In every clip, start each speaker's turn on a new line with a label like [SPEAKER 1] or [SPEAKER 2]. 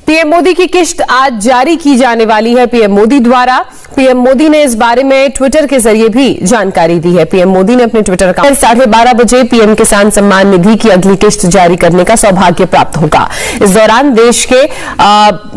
[SPEAKER 1] PM Modi की किश्त आज जारी की जाने वाली है पीएम मोदी द्वारा। पीएम मोदी ने इस बारे में ट्विटर के जरिए भी जानकारी दी है। पीएम मोदी ने अपने ट्विटर अकाउंट 12:30 बजे पीएम किसान सम्मान निधि की अगली किश्त जारी करने का सौभाग्य प्राप्त होगा। इस दौरान देश के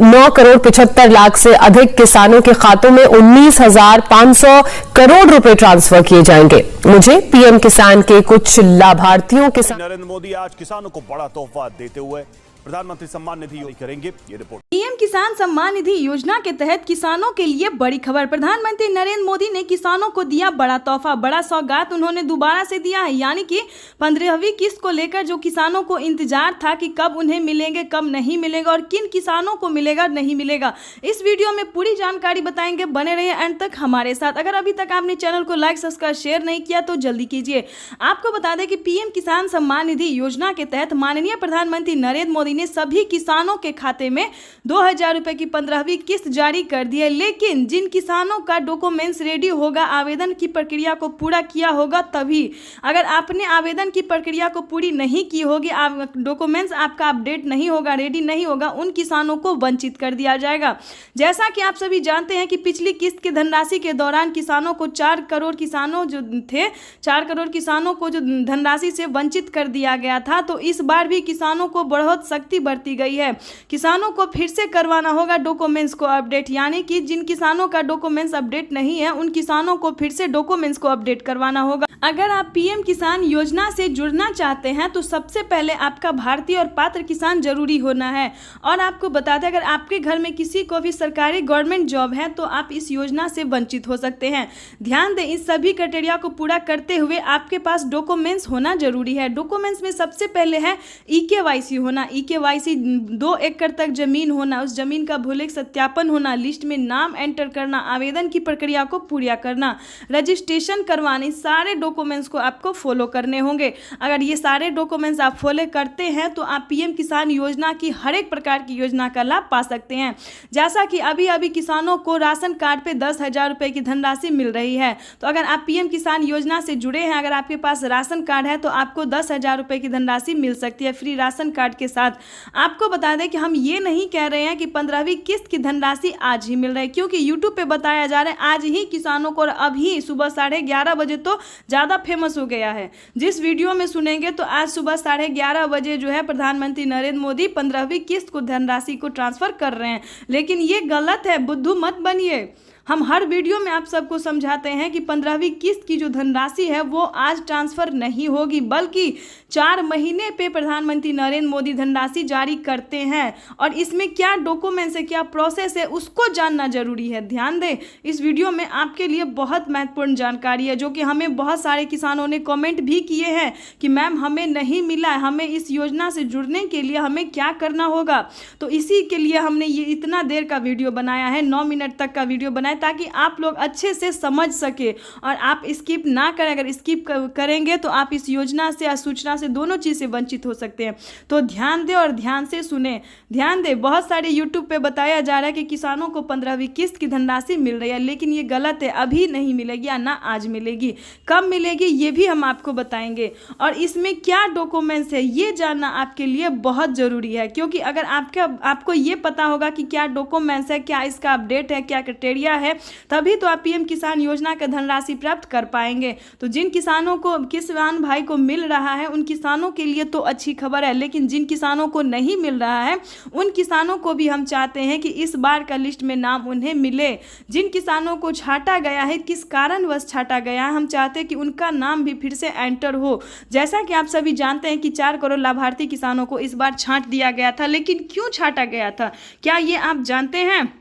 [SPEAKER 1] 9,75,00,000 से अधिक किसानों के खातों में 19,500 करोड़ रुपए ट्रांसफर किए जाएंगे। मुझे पीएम किसान के कुछ लाभार्थियों के साथ
[SPEAKER 2] नरेंद्र मोदी आज किसानों को बड़ा तोहफा देते हुए प्रधानमंत्री सम्मान निधि करेंगे। ये रिपोर्ट।
[SPEAKER 3] पीएम किसान सम्मान निधि योजना के तहत किसानों के लिए बड़ी खबर। प्रधानमंत्री नरेंद्र मोदी ने किसानों को दिया बड़ा तोहफा, बड़ा सौगात उन्होंने दोबारा से दिया है। यानी कि 15वीं किस्त को लेकर जो किसानों को इंतजार था कि कब उन्हें मिलेंगे, कब नहीं मिलेगा और किन किसानों को मिलेगा नहीं मिलेगा, इस वीडियो में पूरी जानकारी बताएंगे। बने रहिए एंड तक हमारे साथ। अगर अभी तक आपने चैनल को लाइक सब्सक्राइब शेयर नहीं किया तो जल्दी कीजिए। आपको बता दें कि पीएम किसान सम्मान निधि योजना के तहत माननीय प्रधानमंत्री नरेंद्र मोदी ने सभी किसानों के खाते में 2,000 रुपए की 15वीं किस्त जारी कर दी है। लेकिन जिन किसानों का डॉक्यूमेंट्स रेडी होगा, आवेदन की प्रक्रिया को पूरा किया होगा तभी। अगर आपने आवेदन की प्रक्रिया को पूरी नहीं की होगी, डॉक्यूमेंट्स आपका अपडेट नहीं होगा, रेडी नहीं होगा, उन किसानों को वंचित कर दिया जाएगा। जैसा कि आप सभी जानते हैं कि पिछली किस्त की धनराशि के दौरान किसानों को 4 करोड़ किसानों जो थे, 4 करोड़ किसानों को जो धनराशि से वंचित कर दिया गया था। तो इस बार भी किसानों को बहुत सख्ती बरती गई है। किसानों को फिर से करवाना होगा डॉक्यूमेंट्स को अपडेट, यानी कि जिन किसानों का डॉक्यूमेंट्स अपडेट नहीं है उन किसानों को फिर से डॉक्यूमेंट्स को अपडेट करवाना होगा। अगर आप पीएम किसान योजना से जुड़ना चाहते हैं तो सबसे पहले आपका भारतीय और पात्र किसान जरूरी होना है। और आपको बता दें, अगर आपके घर में किसी को भी सरकारी गवर्नमेंट जॉब है तो आप इस योजना से वंचित हो सकते हैं। ध्यान दें, इस सभी क्राइटेरिया को पूरा करते हुए आपके पास डॉक्यूमेंट्स होना जरूरी है। डॉक्यूमेंट्स में सबसे पहले है EKYC होना। EKYC 2 एकड़ तक जमीन होना, उस जमीन का भौतिक सत्यापन होना, लिस्ट में नाम एंटर करना, आवेदन की प्रक्रिया को पूरा करना, रजिस्ट्रेशन करवाने, सारे डॉक्यूमेंट्स को आपको फॉलो करने होंगे। अगर ये सारे डॉक्यूमेंट्स आप फॉलो करते हैं तो आप पीएम किसान योजना की हर एक प्रकार की योजना का लाभ पा सकते हैं। जैसा कि अभी अभी किसानों को राशन कार्ड पे 10,000 रुपए की धनराशि मिल रही है। तो अगर आप पीएम किसान योजना से जुड़े हैं, अगर आपके पास राशन कार्ड है तो आपको 10,000 रुपए की धनराशि मिल सकती है फ्री राशन कार्ड के साथ। आपको बता दें कि हम ये नहीं कह रहे हैं कि 15वीं किस्त की धनराशि आज ही मिल रही है, क्योंकि यूट्यूब पे बताया जा रहा है आज ही किसानों को, और अभी सुबह 11:30 बजे तो ज़्यादा फेमस हो गया है। जिस वीडियो में सुनेंगे तो आज सुबह 11:30 बजे जो है प्रधानमंत्री नरेंद्र मोदी 15वीं किस्त को धनराशि को ट्रांसफर कर रहे हैं, लेकिन ये गलत है। बुद्धू मत बनिए। हम हर वीडियो में आप सबको समझाते हैं कि 15वीं किस्त की जो धनराशि है वो आज ट्रांसफर नहीं होगी, बल्कि 4 महीने पे प्रधानमंत्री नरेंद्र मोदी धनराशि जारी करते हैं। और इसमें क्या डॉक्यूमेंट्स है, क्या प्रोसेस है, उसको जानना जरूरी है। ध्यान दें, इस वीडियो में आपके लिए बहुत महत्वपूर्ण जानकारी है, जो कि हमें बहुत सारे किसानों ने कमेंट भी किए हैं कि मैम हमें नहीं मिला, हमें इस योजना से जुड़ने के लिए हमें क्या करना होगा। तो इसी के लिए हमने ये इतना देर का वीडियो बनाया है, 9 मिनट तक का वीडियो बनाया, ताकि आप लोग अच्छे से समझ सके और आप स्किप ना करें। अगर स्किप करेंगे तो आप इस योजना से या सूचना से, दोनों चीज़ से वंचित हो सकते हैं। तो ध्यान दें और ध्यान से सुने। ध्यान दें, बहुत सारे यूट्यूब पे बताया जा रहा है कि किसानों को 15वीं किस्त की धनराशि मिल रही है, लेकिन ये गलत है। अभी नहीं मिलेगी या ना आज मिलेगी, कब मिलेगी ये भी हम आपको बताएंगे। और इसमें क्या डॉक्यूमेंट्स है ये जानना आपके लिए बहुत ज़रूरी है, क्योंकि अगर आपको ये पता होगा कि क्या डॉक्यूमेंट्स है, क्या इसका अपडेट है, क्या क्राइटेरिया है, तभी तो आप पीएम किसान योजना का धनराशि प्राप्त कर पाएंगे। तो जिन किसानों को, किसान भाई को मिल रहा है, उन किसानों के लिए तो अच्छी खबर है, लेकिन जिन किसानों को नहीं मिल रहा है उन किसानों को भी हम चाहते हैं कि इस बार का लिस्ट में नाम उन्हें मिले। जिन किसानों को छांटा गया है, किस कारणवश छांटा गया है, हम चाहते हैं कि उनका नाम भी फिर से एंटर हो। जैसा कि आप सभी जानते हैं कि 4 करोड़ लाभार्थी किसानों को इस बार छांट दिया गया था, लेकिन क्यों छांटा गया था, क्या ये आप जानते हैं?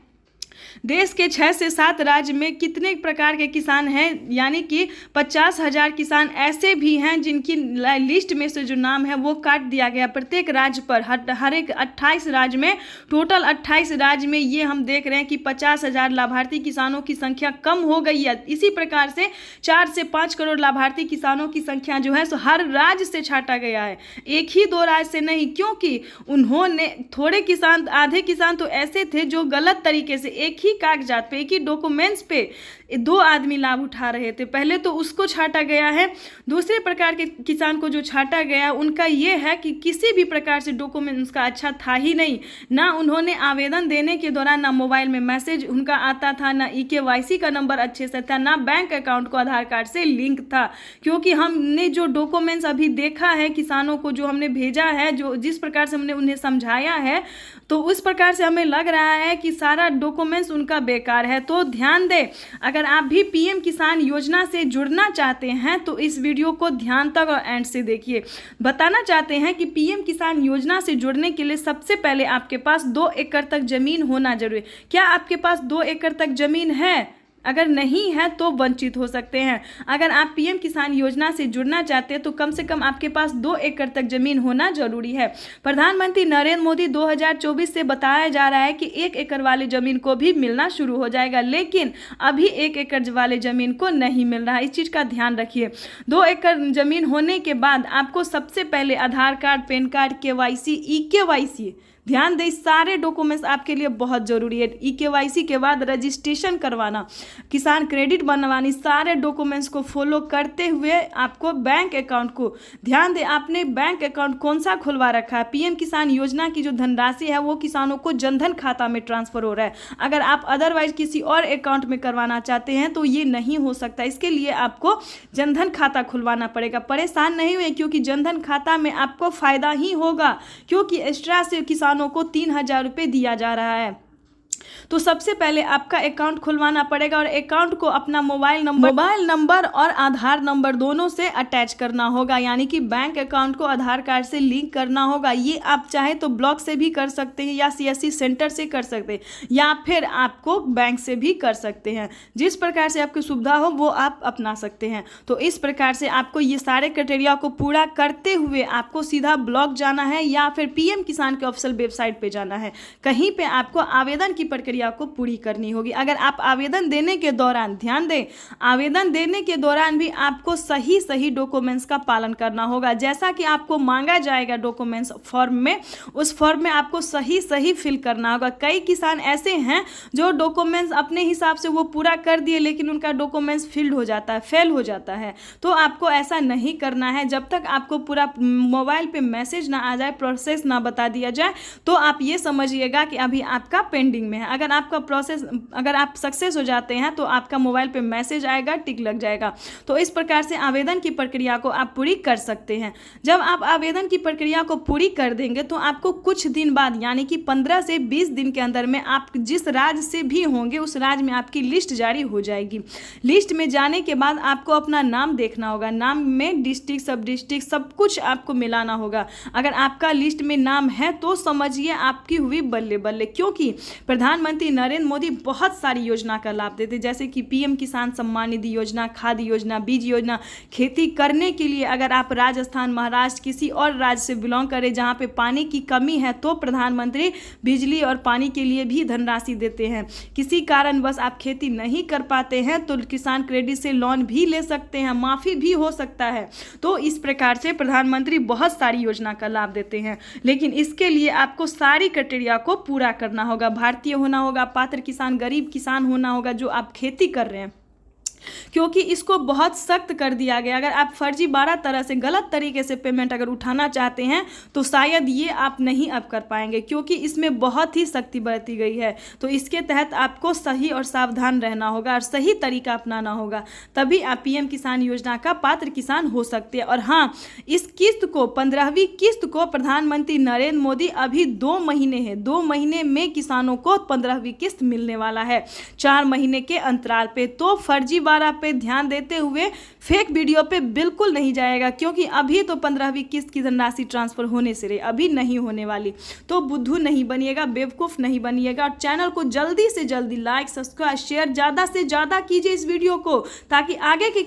[SPEAKER 3] देश के 6 से 7 राज्य में कितने प्रकार के किसान हैं, यानी कि 50,000 किसान ऐसे भी हैं जिनकी लिस्ट में से जो नाम है वो काट दिया गया। प्रत्येक राज्य पर, हर एक 28 राज्य में, टोटल 28 राज्य में ये हम देख रहे हैं कि 50,000 लाभार्थी किसानों की संख्या कम हो गई है। इसी प्रकार से 4 से 5 करोड़ लाभार्थी किसानों की संख्या जो है सो हर राज्य से छांटा गया है, एक ही 2 राज्य से नहीं, क्योंकि उन्होंने थोड़े किसान, आधे किसान तो ऐसे थे जो गलत तरीके से, एक ही ही कागजात पे, एक ही डॉक्यूमेंट्स पे 2 आदमी लाभ उठा रहे थे। पहले तो उसको छांटा गया है। दूसरे प्रकार के किसान को जो छांटा गया उनका ये है कि किसी भी प्रकार से डॉक्यूमेंट उसका अच्छा था ही नहीं, ना उन्होंने आवेदन देने के दौरान ना मोबाइल में मैसेज उनका आता था, ना EKYC का नंबर अच्छे से था, ना बैंक अकाउंट को आधार कार्ड से लिंक था। क्योंकि हमने जो डॉक्यूमेंट्स अभी देखा है किसानों को, जो हमने भेजा है, जो जिस प्रकार से हमने उन्हें समझाया है, तो उस प्रकार से हमें लग रहा है कि सारा डॉक्यूमेंट्स उनका बेकार है। तो ध्यान दें, अगर आप भी PM किसान योजना से जुड़ना चाहते हैं तो इस वीडियो को ध्यान तक और एंड से देखिए। बताना चाहते हैं कि PM किसान योजना से जुड़ने के लिए सबसे पहले आपके पास 2 एकड़ तक जमीन होना जरूरी है। क्या आपके पास 2 एकड़ तक जमीन है? अगर नहीं है तो वंचित हो सकते हैं। अगर आप PM किसान योजना से जुड़ना चाहते हैं तो कम से कम आपके पास 2 एकड़ तक जमीन होना जरूरी है। प्रधानमंत्री नरेंद्र मोदी 2024 से बताया जा रहा है कि 1 एकड़ वाले जमीन को भी मिलना शुरू हो जाएगा, लेकिन अभी 1 एकड़ वाले जमीन को नहीं मिल रहा है। इस चीज़ का ध्यान रखिए। 2 एकड़ जमीन होने के बाद आपको सबसे पहले Aadhaar card, PAN card, KYC, EKYC, ध्यान दें, सारे डॉक्यूमेंट्स आपके लिए बहुत ज़रूरी है। EKYC के बाद रजिस्ट्रेशन करवाना, किसान क्रेडिट बनवानी, सारे डॉक्यूमेंट्स को फॉलो करते हुए आपको बैंक अकाउंट को, ध्यान दें, आपने बैंक अकाउंट कौन सा खुलवा रखा है। PM किसान योजना की जो धनराशि है वो किसानों को जनधन खाता में ट्रांसफ़र हो रहा है। अगर आप अदरवाइज किसी और अकाउंट में करवाना चाहते हैं तो ये नहीं हो सकता। इसके लिए आपको जनधन खाता खुलवाना पड़ेगा। परेशान नहीं हुए, क्योंकि जनधन खाता में आपको फ़ायदा ही होगा, क्योंकि एक्स्ट्रा से किसानों को 3000 रुपये दिया जा रहा है। तो सबसे पहले आपका अकाउंट खुलवाना पड़ेगा और अकाउंट को अपना मोबाइल नंबर और आधार नंबर दोनों से अटैच करना होगा, यानी कि बैंक अकाउंट को आधार कार्ड से लिंक करना होगा। ये आप चाहे तो ब्लॉक से भी कर सकते हैं या CSC सेंटर से कर सकते हैं, या फिर आपको बैंक से भी कर सकते हैं। जिस प्रकार से आपकी सुविधा हो वो आप अपना सकते हैं। तो इस प्रकार से आपको ये सारे क्राइटेरिया को पूरा करते हुए आपको सीधा ब्लॉक जाना है या फिर PM किसान के ऑफिशियल वेबसाइट पे जाना है। कहीं पे आपको आवेदन की प्रक्रिया को पूरी करनी होगी। अगर आप आवेदन देने के दौरान, ध्यान दें, आवेदन देने के दौरान भी आपको सही डॉक्यूमेंट्स का पालन करना होगा। जैसा कि आपको मांगा जाएगा डॉक्यूमेंट्स फॉर्म में, उस फॉर्म में आपको सही फिल करना होगा। कई किसान ऐसे हैं जो डॉक्यूमेंट्स अपने हिसाब से वो पूरा कर दिए, लेकिन उनका डॉक्यूमेंट्स फेल हो जाता है। तो आपको ऐसा नहीं करना है। जब तक आपको पूरा मोबाइल पे मैसेज ना आ जाए, प्रोसेस ना बता दिया जाए, तो आप ये समझिएगा कि अभी आपका पेंडिंग में है। अगर आप सक्सेस हो जाते हैं तो आपका मोबाइल पे मैसेज आएगा, टिक लग जाएगा। तो इस प्रकार से आवेदन की प्रक्रिया को आप पूरी कर सकते हैं। जब आप आवेदन की प्रक्रिया को पूरी कर देंगे तो आपको कुछ दिन बाद, यानी कि 15 से 20 दिन के अंदर में, आप जिस राज्य से भी होंगे उस राज्य में आपकी लिस्ट जारी हो जाएगी। लिस्ट में जाने के बाद आपको अपना नाम देखना होगा। नाम में डिस्ट्रिक्ट, सब डिस्ट्रिक्ट, सब कुछ आपको मिलाना होगा। अगर आपका लिस्ट में नाम है तो समझिए आपकी हुई बल्ले बल्ले, क्योंकि प्रधानमंत्री नरेंद्र मोदी बहुत सारी योजना का लाभ देते, जैसे कि PM किसान सम्मान निधि योजना, खाद्य योजना, बीज योजना। खेती करने के लिए अगर आप राजस्थान, महाराष्ट्र, किसी और राज्य से बिलोंग करें जहां पे पानी की कमी है, तो प्रधानमंत्री बिजली और पानी के लिए भी धनराशि देते हैं। किसी कारणवश आप खेती नहीं कर पाते हैं तो किसान क्रेडिट से लोन भी ले सकते हैं, माफ़ी भी हो सकता है। तो इस प्रकार से प्रधानमंत्री बहुत सारी योजना का लाभ देते हैं, लेकिन इसके लिए आपको सारी क्राइटेरिया को पूरा करना होगा। भारतीय होना होगा, पात्र किसान, गरीब किसान होना होगा जो आप खेती कर रहे हैं, क्योंकि इसको बहुत सख्त कर दिया गया। अगर आप फर्जीवाड़ा तरह से, गलत तरीके से पेमेंट अगर उठाना चाहते हैं तो शायद ये आप नहीं अब कर पाएंगे, क्योंकि इसमें बहुत ही सख्ती बरती गई है। तो इसके तहत आपको सही और सावधान रहना होगा और सही तरीका अपनाना होगा, तभी आप PM किसान योजना का पात्र किसान हो सकते हैं। और हाँ, इस किस्त को, 15वीं किस्त को प्रधानमंत्री नरेंद्र मोदी, अभी 2 महीने हैं, 2 महीने में किसानों को 15वीं किस्त मिलने वाला है, 4 महीने के अंतराल पे। तो फर्जीवाड़ा पे ध्यान देते हुए फेक वीडियो पे बिल्कुल नहीं जाएगा, क्योंकि अभी तो 15वीं किस्त की धनराशि ट्रांसफर होने से रही, अभी नहीं होने वाली। तो बुद्धू नहीं बनिएगा, बेवकूफ़ नहीं बनिएगा। और चैनल को जल्दी से जल्दी लाइक, सब्सक्राइब, शेयर ज़्यादा से ज़्यादा कीजिए इस वीडियो को, ताकि आगे के